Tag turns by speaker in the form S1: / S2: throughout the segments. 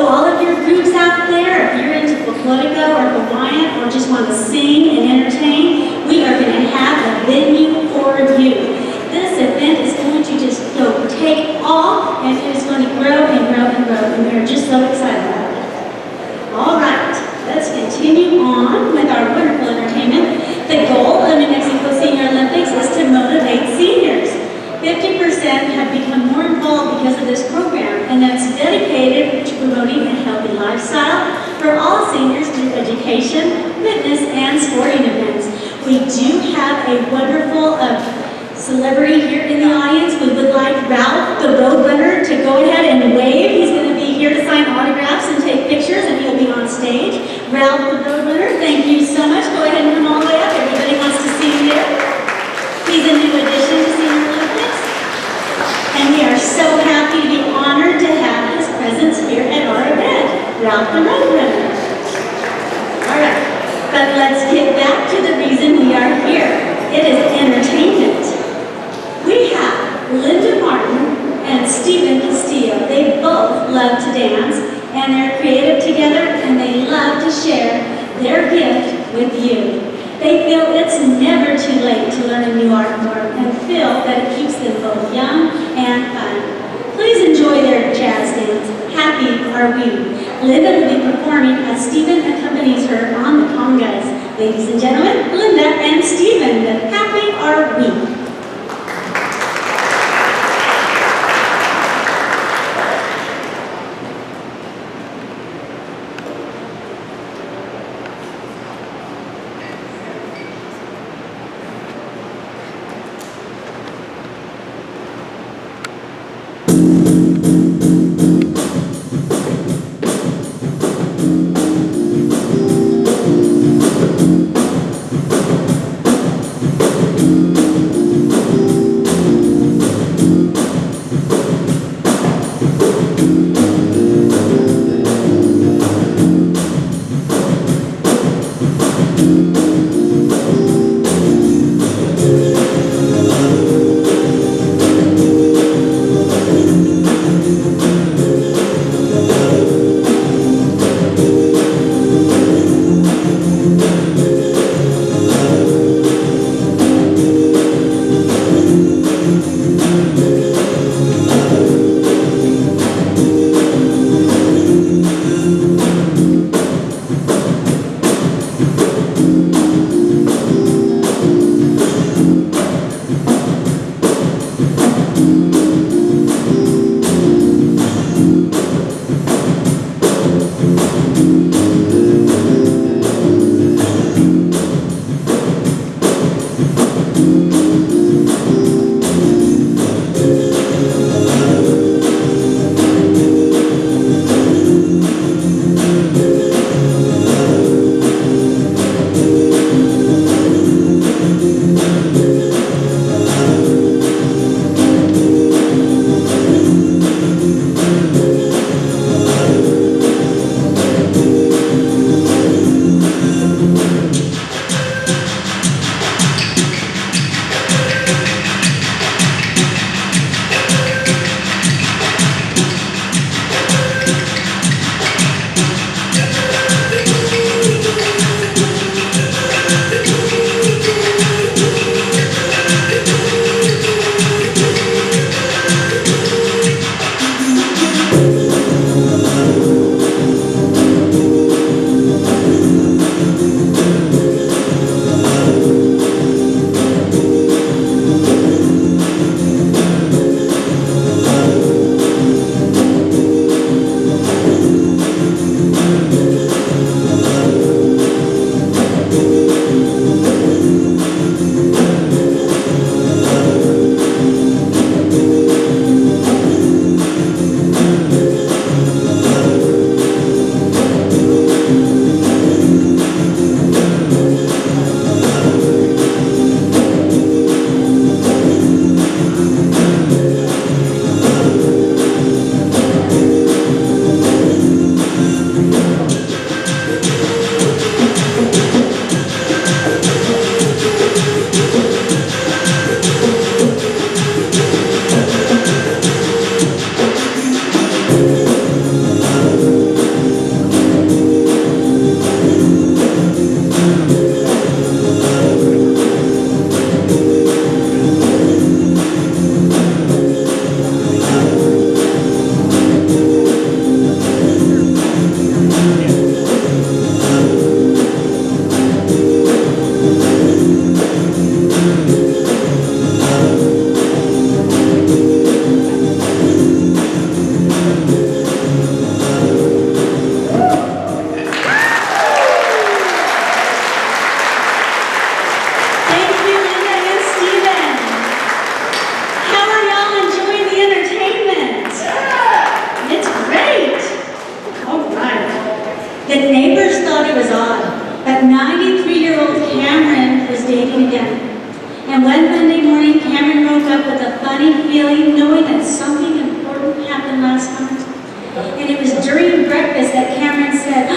S1: So all of your groups out there, if you're into Politico or Hawaiian or just want to sing and entertain, we are going to have a venue for you. This event is going to just go take off, and it is going to grow and grow and grow, and we are just so excited about it. All right, let's continue on with our wonderful entertainment. The goal of the New Mexico Senior Olympics is to motivate seniors. 50% have become more involved because of this program, and that's dedicated to promoting a healthy lifestyle for all seniors through education, fitness, and sporting events. We do have a wonderful celebrity here in the audience. We would like Ralph, the Roadrunner, to go ahead and wave. He's going to be here to sign autographs and take pictures, and he'll be on stage. Ralph, the Roadrunner, thank you so much. Go ahead and come all the way up. Everybody wants to see you there. He's a new addition to Senior Olympics, and we are so happy to be honored to have his presence here at our event. Ralph, the Roadrunner. All right, but let's get back to the reason we are here. It is entertainment. We have Linda Martin and Stephen Castillo. They both love to dance, and they're creative together, and they love to share their gift with you. They feel it's never too late to learn a new art form and feel that it keeps them both young and fun. Please enjoy their jazz dance, Happy Are We. Linda will be performing as Stephen accompanies her on the congas. Ladies and gentlemen, Linda and Stephen with Happy Are We. again. And one Monday morning, Cameron woke up with a funny feeling, knowing that something important happened last night. And it was during breakfast that Cameron said,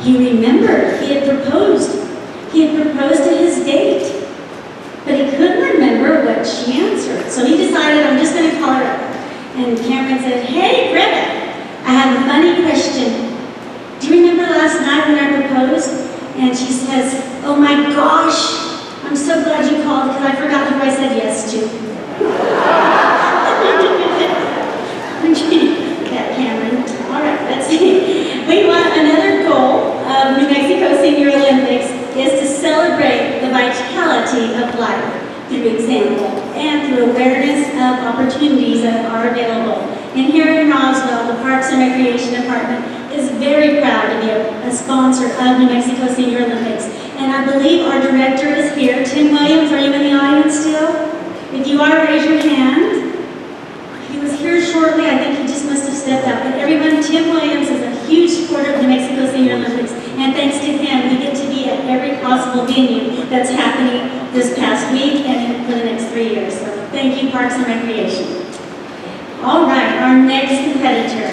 S1: he remembered he had proposed. He had proposed to his date. But he couldn't remember what she answered. So he decided, I'm just going to call her up. And Cameron said, hey, Greta, I have a funny question. Do you remember last night when I proposed? And she says, oh my gosh, I'm so glad you called because I forgot who I said yes to. That Cameron. All right, let's see. We want another goal of New Mexico Senior Olympics is to celebrate the vitality of life through example and through awareness of opportunities that are available. And here in Roswell, the Parks and Recreation Department is very proud to be a sponsor of New Mexico Senior Olympics. And I believe our director is here. Tim Williams, are you in the audience still? If you are, raise your hand. He was here shortly. I think he just must have stepped out. But everyone, Tim Williams is a huge supporter of New Mexico Senior Olympics. And thanks to him, we get to be at every possible venue that's happening this past week and for the next 3 years. So thank you, Parks and Recreation. All right, our next competitor,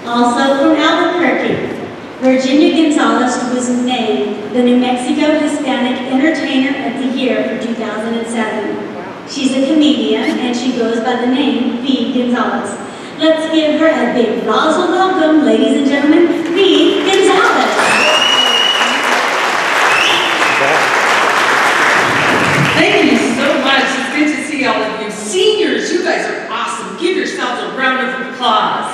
S1: also from Albuquerque, Virginia Gonzalez was named the New Mexico Hispanic Entertainer of the Year for 2007. She's a comedian, and she goes by the name V. Gonzalez. Let's give her a big Roswell welcome, ladies and gentlemen, V. Gonzalez.
S2: Thank you so much. It's good to see all of you. Seniors, you guys are awesome. Give yourselves a round of applause.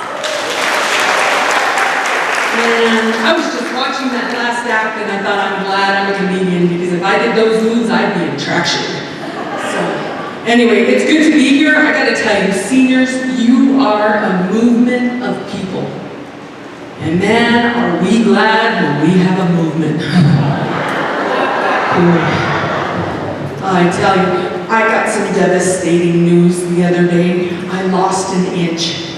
S2: And I was just watching that last act and I thought, I'm glad I'm a comedian because if I did those moves, I'd be in traction. So, anyway, it's good to be here. I gotta tell you, seniors, you are a movement of people. And man, are we glad when we have a movement. I tell you, I got some devastating news the other day. I lost an inch.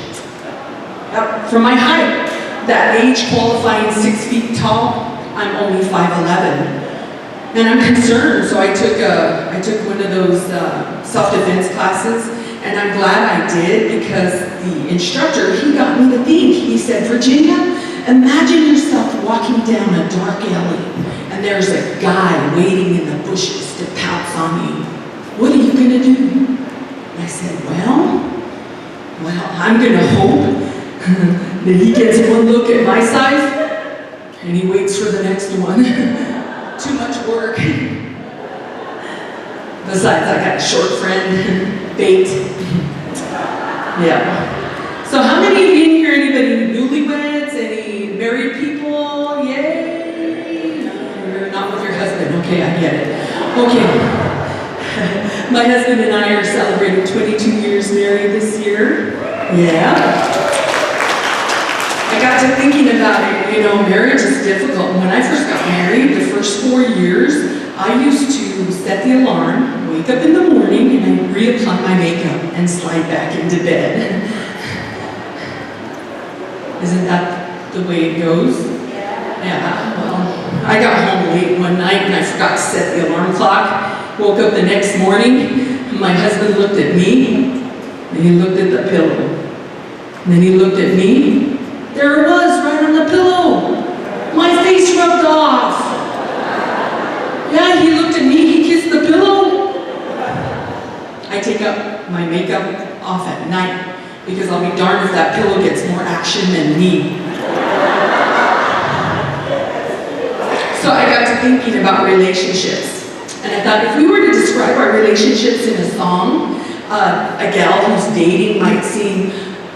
S2: From my height. That age qualifying 6 feet tall, I'm only 5'11". And I'm concerned, so I took one of those self-defense classes, and I'm glad I did because the instructor, he got me to think. He said, Virginia, imagine yourself walking down a dark alley, and there's a guy waiting in the bushes to pounce on you. What are you gonna do? And I said, well, I'm gonna hope that he gets one look at my size, and he waits for the next one. Too much work. Besides, I got a short friend, bait. Yeah. So how many of you in here, anybody newlyweds, any married people? Yay! No, you're not with your husband. Okay, I get it. Okay. My husband and I are celebrating 22 years married this year. Yeah. I got to thinking about it, you know, marriage is difficult. When I first got married, the first 4 years, I used to set the alarm, wake up in the morning, and I'd reapply my makeup and slide back into bed. Isn't that the way it goes? Yeah, well, I got home late one night and I forgot to set the alarm clock. Woke up the next morning, my husband looked at me, and he looked at the pillow. And then he looked at me. There it was, right on the pillow. My face rubbed off. Yeah, he looked at me, he kissed the pillow. I take up my makeup off at night because I'll be darned if that pillow gets more action than me. So I got to thinking about relationships. And I thought if we were to describe our relationships in a song, a gal who's dating might sing,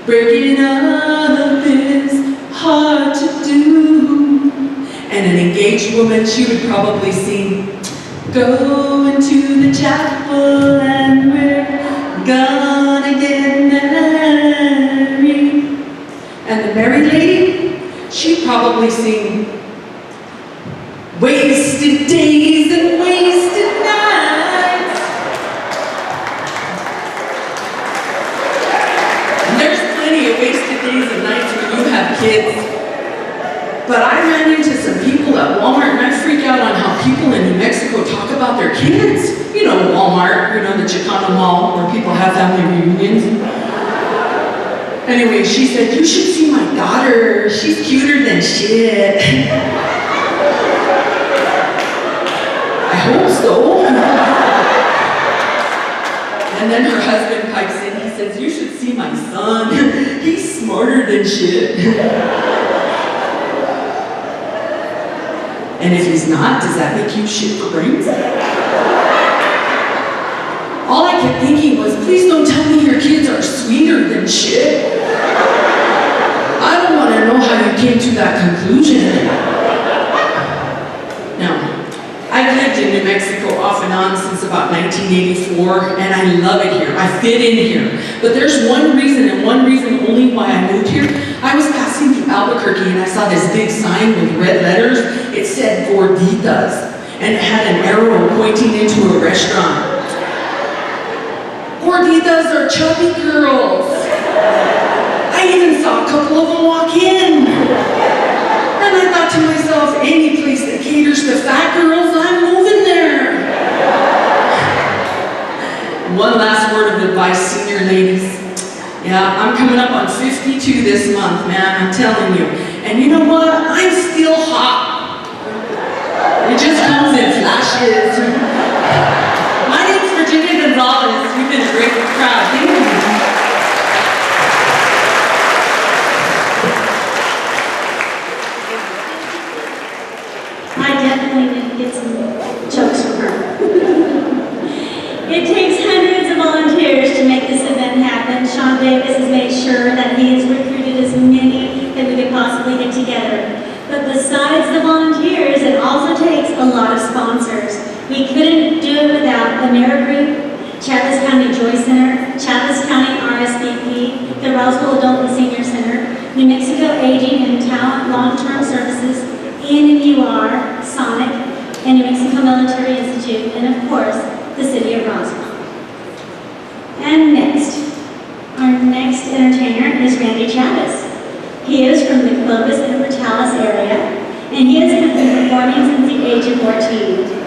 S2: breaking up is hard to do. And an engaged woman, she would probably sing, go into the chapel and we're gonna get married. And the married lady, she'd probably sing, wasted days and wasted nights. And there's plenty of wasted days and nights when you have kids. But I ran into some people at Walmart and I freak out on how people in New Mexico talk about their kids. You know, Walmart, you know, the Chicano Mall where people have family reunions. Anyway, she said, you should see my daughter. She's cuter than shit. I hope so. And then her husband pipes in, he says, you should see my son. He's smarter than shit. And if he's not, does that make you shit for brains? All I kept thinking was, please don't tell me your kids are sweeter than shit. I don't want to know how you came to that conclusion. Now, I've lived in New Mexico off and on since about 1984, and I love it here. I fit in here. But there's one reason, and one reason only why I moved here. I was passing through Albuquerque, and I saw this big sign with red letters. It said Gorditas, and it had an arrow pointing into a restaurant. Gorditas are chubby girls. I even saw a couple of them walk in. And I thought to myself, any place that caters to fat girls, I'm moving there. One last word of advice, senior ladies. Yeah, I'm coming up on 52 this month, man, I'm telling you. And you know what? I'm still hot. It just comes in flashes. My name's Virginia Gonzalez. You've been a great crowd. Thank you.
S1: I definitely need to get some jokes from her. It takes hundreds of volunteers to make this event happen. Sean Davis has made sure that he has recruited as many that we could possibly get together. But besides the volunteers, it also takes a lot of sponsors. We couldn't do it without the Mayor Group, Chavez County Joy Center, Chavez County RSVP, the Roswell Adult and Senior Center, New Mexico Aging and Talent Long-Term Services, ENMUR, Sonic, and New Mexico Military Institute, and of course, the City of Roswell. And next, our next entertainer is Randy Chavez. He is from the Clovis and Portales area, and he has been performing since the age of 14.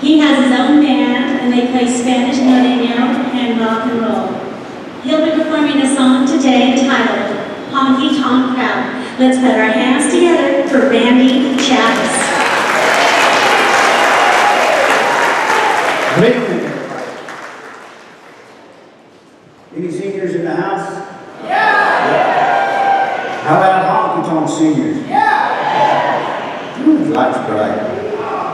S1: He has his own band, and they play Spanish norteño and rock and roll. He'll be performing a song today entitled Honky Tonk Crowd. Let's put our hands together for Randy Chavez.
S3: Good evening, everybody. Any seniors in the house? Yeah! How about honky tonk seniors? Yeah! Lights bright.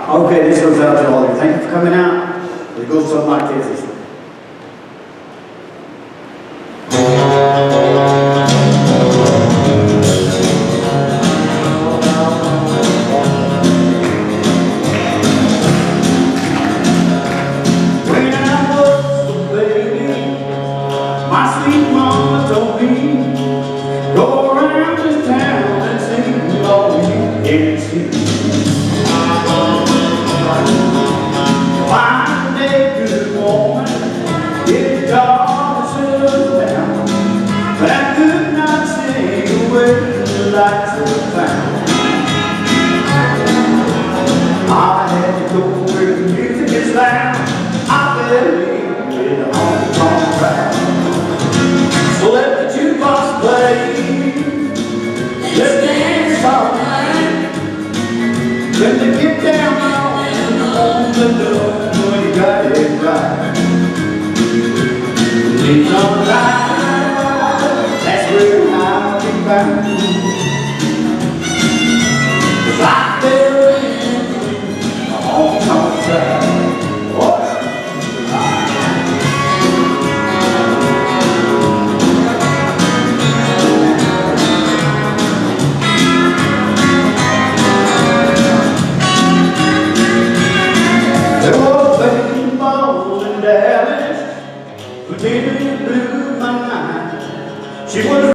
S3: Okay, this goes out to all of you. Thank you for coming out. It goes something like this. When I was a baby, my sweet mama told me, go around this town and sing all you can see. Fine day, good woman, it's dark and settled down, but I could not sing away the lights of the town. I had to go where the music is loud. I fell in with a honky tonk crowd. So let the jukebox play. Let's dance all night. When they get down on the door, when you got it right. It's alright, that's where I'll be found. 'Cause I fell in a honky tonk crowd. There was a baseball in Dallas, who didn't blew my mind. She was